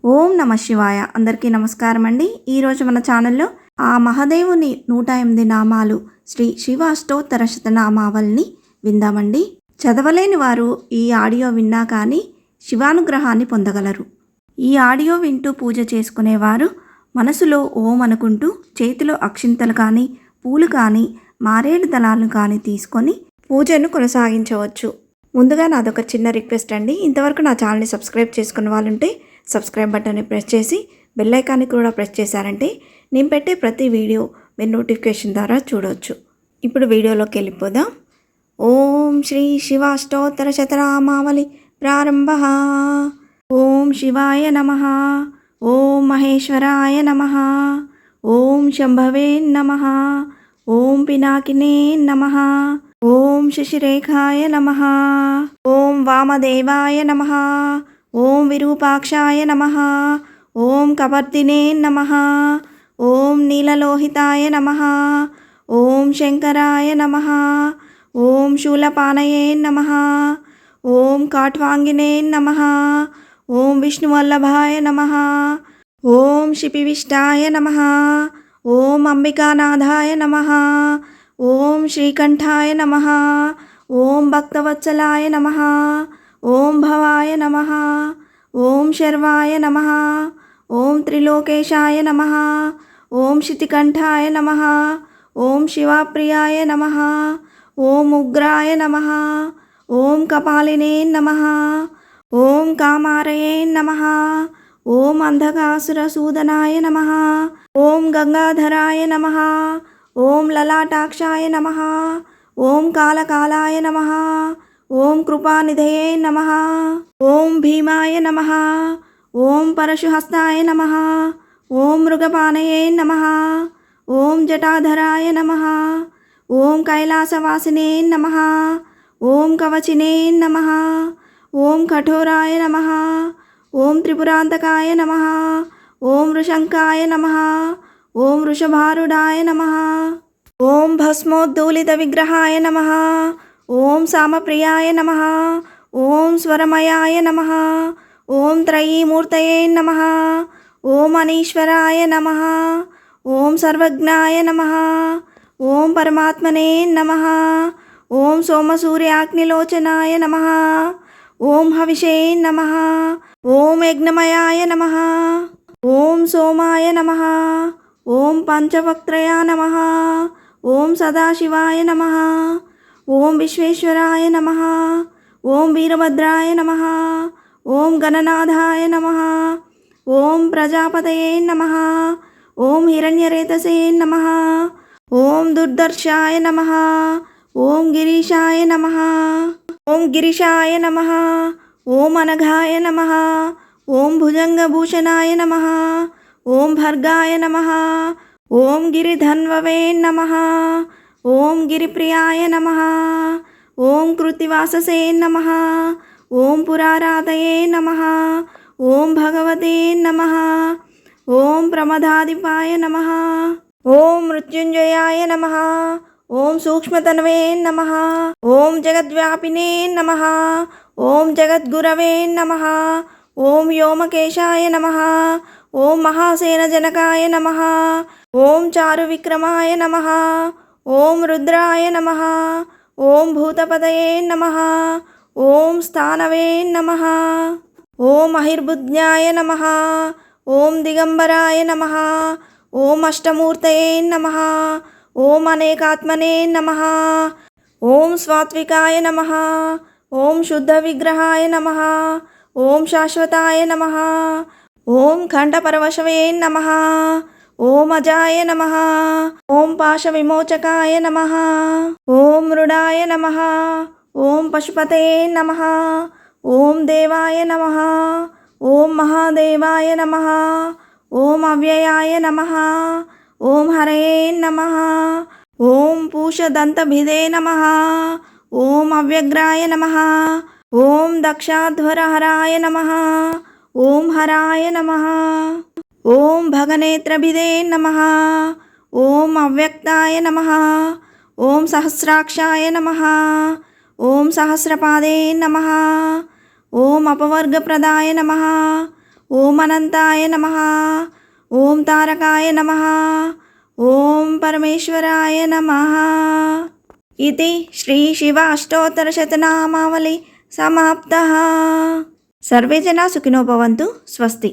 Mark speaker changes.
Speaker 1: ఓం నమ శివాయ. అందరికీ నమస్కారం అండి. ఈరోజు మన ఛానల్లో ఆ మహాదేవుని 108 నామాలు శ్రీ శివ అష్టోత్తర శతనామావళిని విందామండి. చదవలేని వారు ఈ ఆడియో విన్నా కానీ శివానుగ్రహాన్ని పొందగలరు. ఈ ఆడియో వింటూ పూజ చేసుకునేవారు మనసులో ఓం అనుకుంటూ చేతిలో అక్షింతలు కానీ పూలు కానీ మారేడు దళాలను కానీ తీసుకొని పూజను కొనసాగించవచ్చు. ముందుగా నాదొక చిన్న రిక్వెస్ట్ అండి. ఇంతవరకు నా ఛానల్ని సబ్స్క్రైబ్ చేసుకున్న వాళ్ళుంటే సబ్స్క్రైబ్ బటన్ని ప్రెస్ చేసి బెల్ ఐకాన్ని కూడా ప్రెస్ చేశారంటే నేను పెట్టే ప్రతి వీడియో మీరు నోటిఫికేషన్ ద్వారా చూడవచ్చు. ఇప్పుడు వీడియోలోకి వెళ్ళిపోదాం. ఓం శ్రీ శివాష్టోత్తర శతనామావళి ప్రారంభ. ఓం శివాయ నమః. ఓం మహేశ్వరాయ నమః. ఓం శంభవే నమః. ఓం పినాకినే నమః. ఓం శశిరేఖాయ నమః. ఓం వామదేవాయ నమః. ఓం విరూపాక్షాయ నమః. ఓం కవర్దినే నమః. ఓం నీలలోహితాయ నమః. ఓం శంకరాయ నమః. ఓం శూలపానయే నమః. ఓం కాట్వాంగినే నమః. ఓం విష్ణువల్లభాయ నమః. ఓం శిపివిష్టాయ నమః. ఓం అంబికానాథాయ నమః. ఓం శ్రీకంఠాయ నమః. ఓం భక్తవత్సలాయ నమః. ఓం భవాయ నమః. ఓం శర్వాయ నమః. ఓం త్రిలోకేశాయ నమః. ఓం శితికంఠాయ నమః. ఓం శివప్రియాయ నమః. ఓం ఉగ్రాయ నమః. ఓం కపాలినే నమః. ఓం కామారయే నమః. ఓం అంధకాసురసూదనాయ నమః. ఓం గంగాధరాయ నమః. ఓం లలాటాక్షాయ నమః. ఓం కాలకాలాయ నమః. ఓం కృపానిధయే నమః. ఓం భీమాయ నమః. ఓం పరశుహస్తాయ నమః. ఓం మృగపానయే నమః. ఓం జటాధరాయ నమః. ఓం కైలాసవాసినే నమః. ఓం కవచినే నమః. ఓం కఠోరాయ నమః. ఓం త్రిపురాంతకాయ నమః. ఓం వృషంకాయ నమః. ఓం వృషభారుడాయ నమః. ఓం భస్మోద్దూలిత విగ్రహాయ నమః. ఓం సామప్రియాయ నమః. ఓం స్వరమయాయ నమః. ఓం త్రయీమూర్తయే నమః. ఓం అనీశ్వరాయ నమః. ఓం సర్వజ్ఞాయ నమః. ఓం పరమాత్మనే నమః. ఓం సోమసూర్యాగ్నిలోచనాయ నమః. ఓం హవిషే నమః. ఓం యజ్ఞమయాయ నమః. ఓం సోమాయ నమః. ఓం పంచవక్త్రయ నమః. ఓం సదాశివాయ నమః. ఓం విశ్వేశ్వరాయ నమః. ఓం వీరభద్రాయ నమః. ఓం గణనాథాయ నమః. ఓం ప్రజాపతయే నమః. ఓం హిరణ్యరేతసే నమః. ఓం దుర్దర్శాయ నమః. ఓం గిరీశాయ నమః. ఓం గిరిశాయ నమః. ఓం అనఘాయ నమః. ఓం భుజంగభూషణాయ నమః. ఓం భర్గాయ నమః. ఓం గిరిధన్వవే నమః. ఓం గిరిప్రియాయ నమః. ఓం కృత్తివాససే నమః. ఓం పురారాతయే నమః. ఓం భగవతే నమః. ఓం ప్రమదాధిపాయ నమః. ఓం మృత్యుంజయాయ నమః. ఓం సూక్ష్మతనవే నమః. ఓం జగద్వ్యాపినే నమః. ఓం జగద్గురవే నమః. ఓం వ్యోమకేశాయ నమః. ఓం మహాసేనజనకాయ నమః. ఓం చారువిక్రమాయ నమః. ఓం రుద్రాయ నమః. ఓం భూతపతయే నమః. ఓం స్థానవే నమః. ఓం అహిర్బుజ్ఞాయ నమః. ఓం దిగంబరాయ నమః. ఓం అష్టమూర్తయే నమః. ఓం అనేకాత్మనే నమః. ఓం స్వాత్వికాయ నమః. ఓం శుద్ధ విగ్రహాయ నమః. ఓం శాశ్వతాయ నమః. ఓం ఖండపరవశవే నమః. ఓం అజాయ నమః. ఓం పాశవిమోచకాయ నమః. ఓం మృడాయ నమః. ఓం పశుపతయే నమః. ఓం దేవాయ నమః. ఓం మహాదేవాయ నమః. ఓం అవ్యయాయ నమః. ఓం హరయే నమః. ఓం పూషదంతభిదే నమః. ఓం అవ్యగ్రాయ నమః. ఓం దక్షాధ్వరహరాయ నమః. ఓం హరాయ నమః. ఓం భగనేత్రభిదే నమః. ఓం అవ్యక్తాయ నమః. ఓం సహస్రాక్షాయ నమః. ఓం సహస్రపాదే నమః. ఓం అపవర్గప్రదాయ నమః. ఓం అనంతాయ నమః, ఓం తారకాయ నమః, ఓం పరమేశ్వరాయ నమః. ఇది శ్రీ శివ అష్టోత్తరశతనామావళి సమాప్తః. సర్వే జనా సుఖినో భవంతు. స్వస్తి.